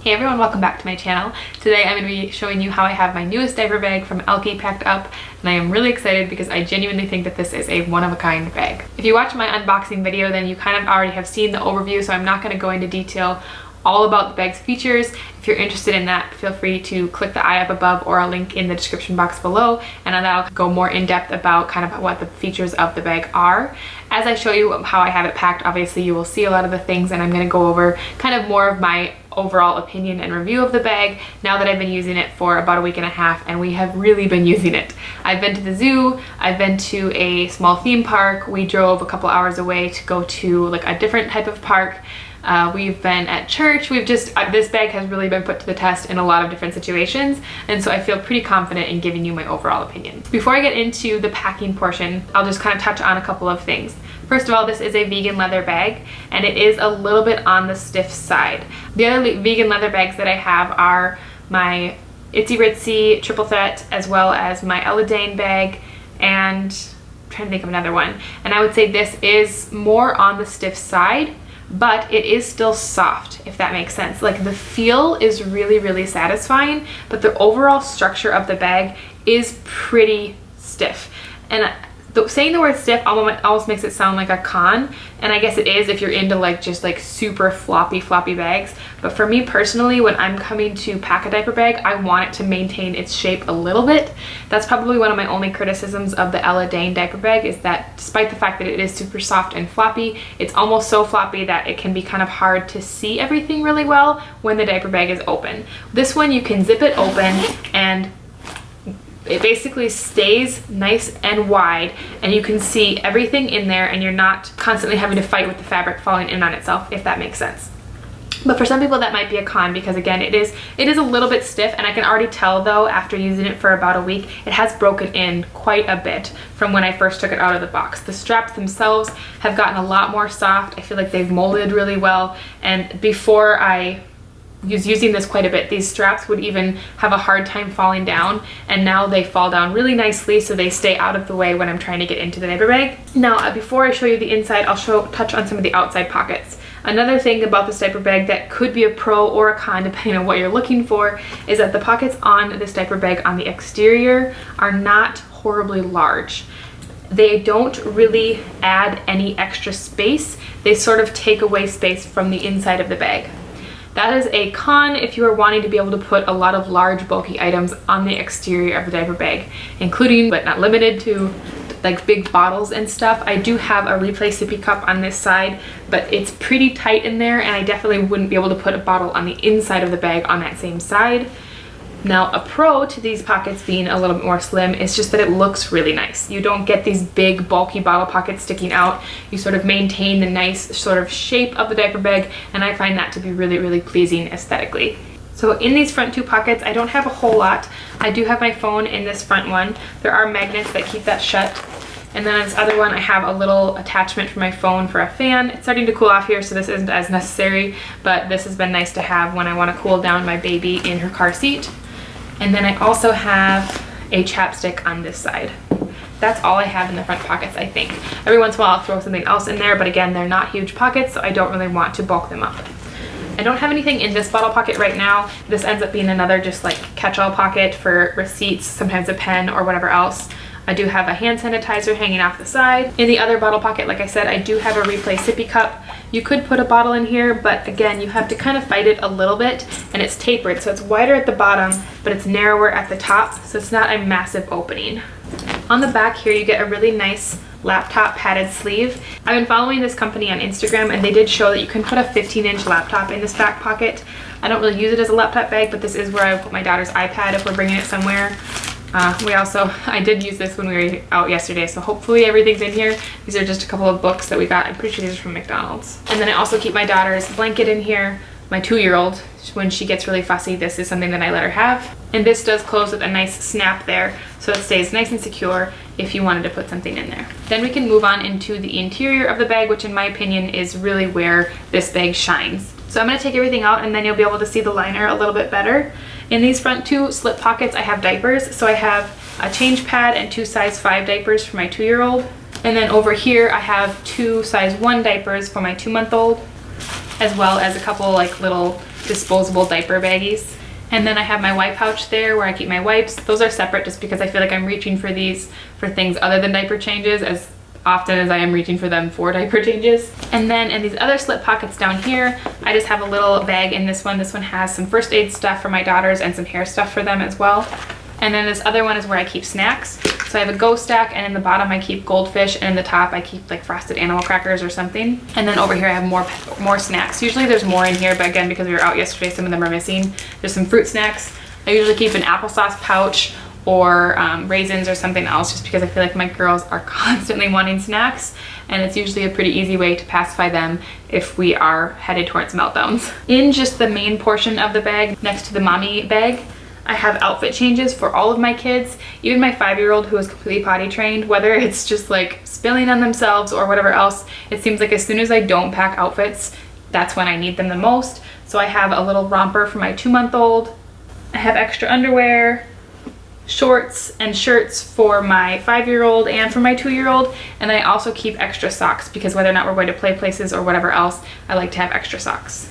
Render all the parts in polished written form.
Hey everyone, welcome back to my channel. Today I'm going to be showing you how I have my newest diaper bag from Elkie packed up, and I am really excited because I genuinely think that this is a one-of-a-kind bag. If you watch my unboxing video, then you kind of already have seen the overview, so I'm not going to go into detail all about the bag's features. If you're interested in that, feel free to click the eye up above or a link in the description box below, and that'll go more in depth about kind of what the features of the bag are. As I show you how I have it packed, obviously you will see a lot of the things, and I'm going to go over kind of more of my overall opinion and review of the bag now that I've been using it for about a week and a half, and we have really been using it. I've been to the zoo, I've been to a small theme park, we drove a couple hours away to go to like a different type of park. We've been at church. We've just, this bag has really been put to the test in a lot of different situations, and so I feel pretty confident in giving you my overall opinion. Before I get into the packing portion, I'll just kind of touch on a couple of things. First of all, this is a vegan leather bag, and it is a little bit on the stiff side. The other vegan leather bags that I have are my Itsy Ritzy triple threat, as well as my Elidane bag, and I'm trying to think of another one. And I would say this is more on the stiff side, but it is still soft, if that makes sense. Like, the feel is really, really satisfying, but the overall structure of the bag is pretty stiff. And saying the word stiff almost makes it sound like a con, and I guess it is if you're into like just like super floppy bags. But for me personally, when I'm coming to pack a diaper bag, I want it to maintain its shape a little bit. That's probably one of my only criticisms of the Elidane diaper bag, is that despite the fact that it is super soft and floppy, it's almost so floppy that it can be kind of hard to see everything really well when the diaper bag is open. This one, you can zip it open and it basically stays nice and wide, and you can see everything in there, and you're not constantly having to fight with the fabric falling in on itself, if that makes sense. But for some people that might be a con, because again, it is a little bit stiff, and I can already tell though after using it for about a week, it has broken in quite a bit from when I first took it out of the box. The straps themselves have gotten a lot more soft. I feel like they've molded really well, and before I was using this quite a bit, these straps would even have a hard time falling down, and now they fall down really nicely, so they stay out of the way when I'm trying to get into the diaper bag. Now, before I show you the inside, I'll touch on some of the outside pockets. Another thing about this diaper bag that could be a pro or a con depending on what you're looking for is that the pockets on this diaper bag on the exterior are not horribly large. They don't really add any extra space. They sort of take away space from the inside of the bag. That is a con if you are wanting to be able to put a lot of large bulky items on the exterior of the diaper bag, including but not limited to like big bottles and stuff. I do have a replay sippy cup on this side, but it's pretty tight in there, and I definitely wouldn't be able to put a bottle on the inside of the bag on that same side. Now, a pro to these pockets being a little bit more slim is just that it looks really nice. You don't get these big bulky bottle pockets sticking out. You sort of maintain the nice sort of shape of the diaper bag, and I find that to be really, really pleasing aesthetically. So in these front two pockets, I don't have a whole lot. I do have my phone in this front one. There are magnets that keep that shut. And then on this other one, I have a little attachment for my phone for a fan. It's starting to cool off here, so this isn't as necessary, but this has been nice to have when I want to cool down my baby in her car seat. And then I also have a chapstick on this side. That's all I have in the front pockets, I think. Every once in a while I'll throw something else in there, but again, they're not huge pockets, so I don't really want to bulk them up. I don't have anything in this bottle pocket right now. This ends up being another just like catch-all pocket for receipts, sometimes a pen or whatever else. I do have a hand sanitizer hanging off the side. In the other bottle pocket, like I said, I do have a replay sippy cup. You could put a bottle in here, but again, you have to kind of fight it a little bit, and it's tapered, so it's wider at the bottom, but it's narrower at the top, so it's not a massive opening. On the back here, you get a really nice laptop padded sleeve. I've been following this company on Instagram, and they did show that you can put a 15-inch laptop in this back pocket. I don't really use it as a laptop bag, but this is where I put my daughter's iPad if we're bringing it somewhere. I did use this when we were out yesterday, so hopefully everything's in here. These are just a couple of books that we got. I'm pretty sure these are from McDonald's. And then I also keep my daughter's blanket in here. My 2-year-old, when she gets really fussy, this is something that I let her have. And this does close with a nice snap there, so it stays nice and secure if you wanted to put something in there. Then we can move on into the interior of the bag, which in my opinion is really where this bag shines. So I'm going to take everything out, and then you'll be able to see the liner a little bit better. In these front two slip pockets, I have diapers. So I have a change pad and 2 size 5 diapers for my 2-year-old. And then over here, I have 2 size 1 diapers for my 2-month-old, as well as a couple like little disposable diaper baggies. And then I have my WiPouch there where I keep my wipes. Those are separate just because I feel like I'm reaching for these for things other than diaper changes as often as I am reaching for them for diaper changes. And then in these other slip pockets down here, I just have a little bag in this one. This one has some first aid stuff for my daughters and some hair stuff for them as well. And then this other one is where I keep snacks. So I have a Go stack, and in the bottom I keep goldfish, and in the top I keep like frosted animal crackers or something. And then over here I have more snacks. Usually there's more in here, but again, because we were out yesterday, some of them are missing. There's some fruit snacks. I usually keep an applesauce pouch or raisins or something else, just because I feel like my girls are constantly wanting snacks, and it's usually a pretty easy way to pacify them if we are headed towards meltdowns. In just the main portion of the bag, next to the mommy bag, I have outfit changes for all of my kids, even my 5-year-old who is completely potty trained, whether it's just like spilling on themselves or whatever else. It seems like as soon as I don't pack outfits, that's when I need them the most. So I have a little romper for my 2-month-old. I have extra underwear, shorts and shirts for my 5-year-old and for my 2-year-old. And then I also keep extra socks because whether or not we're going to play places or whatever else, I like to have extra socks.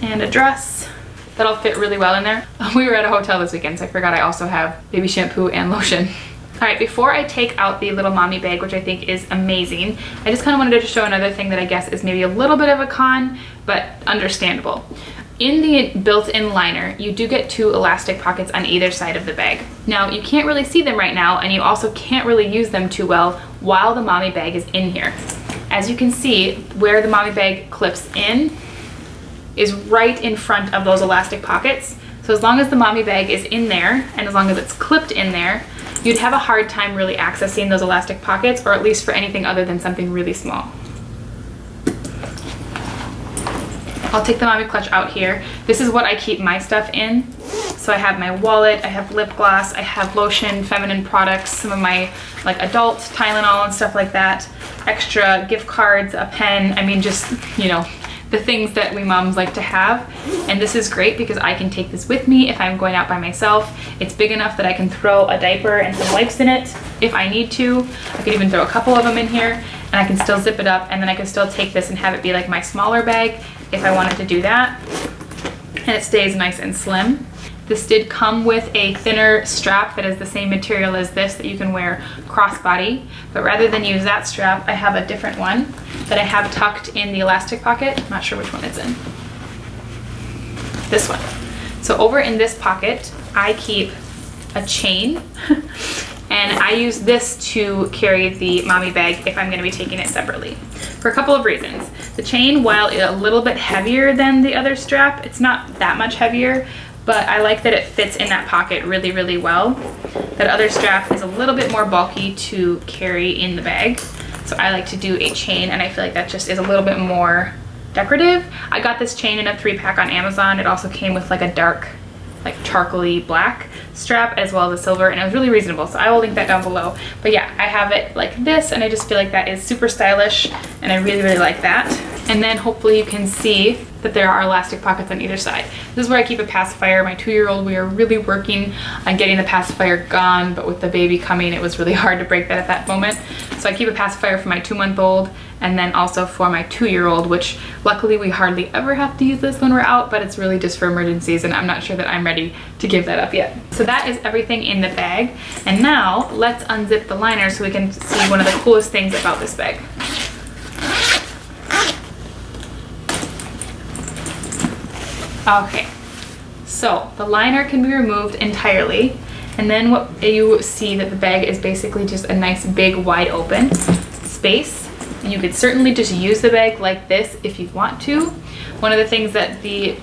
And a dress. That'll fit really well in there. We were at a hotel this weekend, so I forgot I also have baby shampoo and lotion. All right, before I take out the little mommy bag, which I think is amazing, I just kind of wanted to show another thing that I guess is maybe a little bit of a con, but understandable. In the built-in liner, you do get 2 elastic pockets on either side of the bag. Now, you can't really see them right now, and you also can't really use them too well while the mommy bag is in here. As you can see, where the mommy bag clips in is right in front of those elastic pockets. So as long as the mommy bag is in there, and as long as it's clipped in there, you'd have a hard time really accessing those elastic pockets, or at least for anything other than something really small. I'll take the mommy clutch out here. This is what I keep my stuff in. So I have my wallet, I have lip gloss, I have lotion, feminine products, some of my like adult Tylenol and stuff like that, extra gift cards, a pen, I mean just, you know, the things that we moms like to have. And this is great because I can take this with me if I'm going out by myself. It's big enough that I can throw a diaper and some wipes in it if I need to. I could even throw a couple of them in here, and I can still zip it up, and then I can still take this and have it be like my smaller bag if I wanted to do that. And it stays nice and slim. This did come with a thinner strap that is the same material as this that you can wear crossbody, but rather than use that strap, I have a different one that I have tucked in the elastic pocket. I'm not sure which one it's in. This one. So over in this pocket, I keep a chain, and I use this to carry the mommy bag if I'm going to be taking it separately. For a couple of reasons. The chain, while a little bit heavier than the other strap, it's not that much heavier, but I like that it fits in that pocket really, really well. That other strap is a little bit more bulky to carry in the bag. So I like to do a chain, and I feel like that just is a little bit more decorative. I got this chain in a 3-pack on Amazon. It also came with like a dark, like charcoaly black strap as well as a silver, and it was really reasonable. So I will link that down below. But yeah, I have it like this, and I just feel like that is super stylish, and I really, really like that. And then hopefully you can see that there are elastic pockets on either side. This is where I keep a pacifier. My 2-year-old, we are really working on getting the pacifier gone, but with the baby coming, it was really hard to break that at that moment. So I keep a pacifier for my 2-month-old, and then also for my 2-year-old, which luckily we hardly ever have to use this when we're out, but it's really just for emergencies, and I'm not sure that I'm ready to give that up yet. So that is everything in the bag. And now let's unzip the liner so we can see one of the coolest things about this bag. Okay, so the liner can be removed entirely, and then what you see that the bag is basically just a nice big wide open space. You could certainly just use the bag like this if you want to. One of the things that the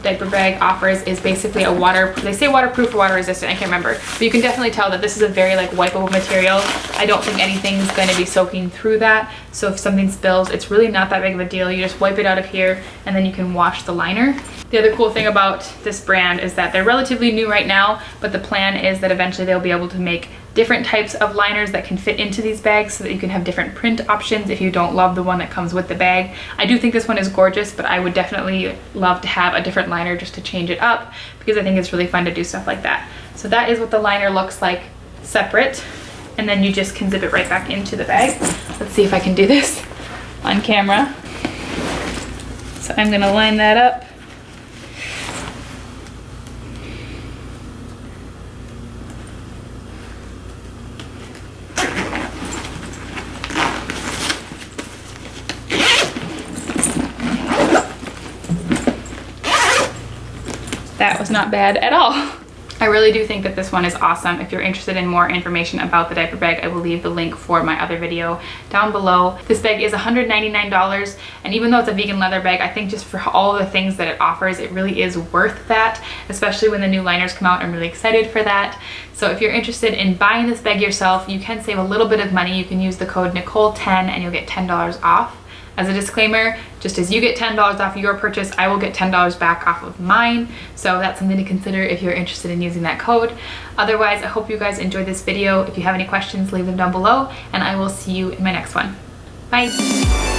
diaper bag offers is basically a they say waterproof or water resistant, I can't remember, but you can definitely tell that this is a very like wipeable material. I don't think anything's going to be soaking through that, so if something spills, it's really not that big of a deal. You just wipe it out of here, and then you can wash the liner. The other cool thing about this brand is that they're relatively new right now, but the plan is that eventually they'll be able to make different types of liners that can fit into these bags so that you can have different print options if you don't love the one that comes with the bag. I do think this one is gorgeous, but I would definitely love to have a different liner just to change it up because I think it's really fun to do stuff like that. So that is what the liner looks like separate, and then you just can zip it right back into the bag. Let's see if I can do this on camera. So I'm gonna line that up. that was not bad at all. I really do think that this one is awesome. If you're interested in more information about the diaper bag, I will leave the link for my other video down below. This bag is $199, and even though it's a vegan leather bag, I think just for all the things that it offers, it really is worth that, especially when the new liners come out. I'm really excited for that. So if you're interested in buying this bag yourself, you can save a little bit of money. You can use the code Nicole10 and you'll get $10 off. As a disclaimer, just as you get $10 off your purchase, I will get $10 back off of mine. So that's something to consider if you're interested in using that code. Otherwise, I hope you guys enjoyed this video. If you have any questions, leave them down below, and I will see you in my next one. Bye.